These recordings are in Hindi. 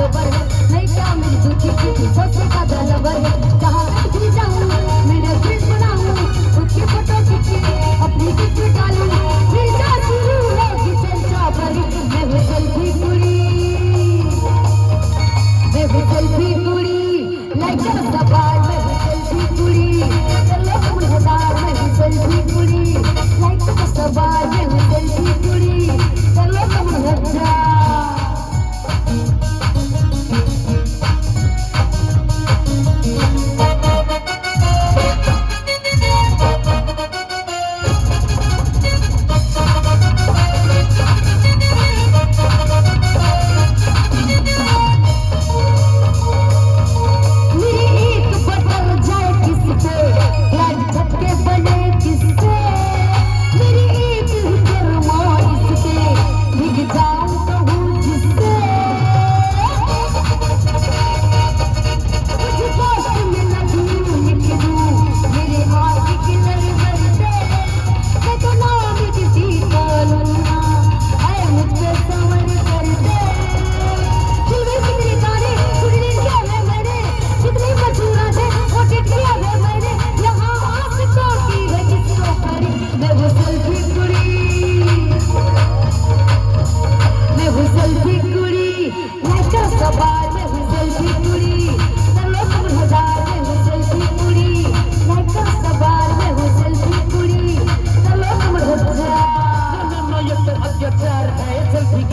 फॉलोवर है, नहीं क्या मेरी झूठी झूठी सबसे ज्यादा लवर है। जहाँ पे भी जाऊँ मेरे फ्रेंड बनाऊँ, उसकी फोटो खींची अपनी पिक में डालूँ, फिर जा शुरू होगी चर्चा भरी। मैं हूँ सेल्फी कुड़ी, मैं हूँ सेल्फी कुड़ी, लाइक का सवाल। मैं हूँ सेल्फी कुड़ी, चलो तुम हजार। मैं हूँ सेल्फी कुड़ी, लाइक का सवाल। मैं हूँ सेल्फी कुड़ी, चलो तुम हजार।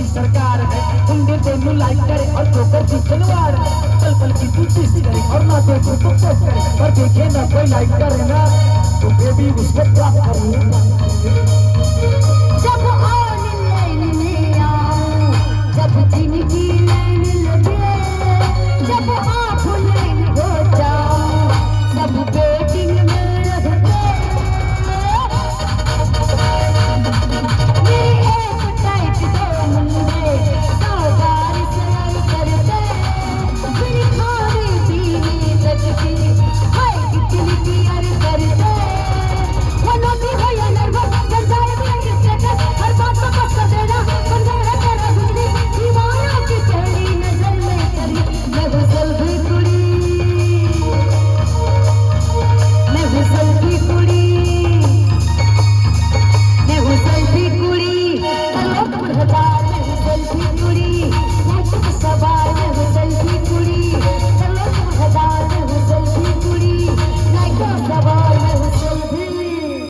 सरकार है उनके दोनों लाइक करे और ठोकर की तलवार पल पल की पूछी करे और ना देखो तो पोस्ट करे और देखे ना कोई लाइक करे ना तो बेबी उसको ड्रॉप करे।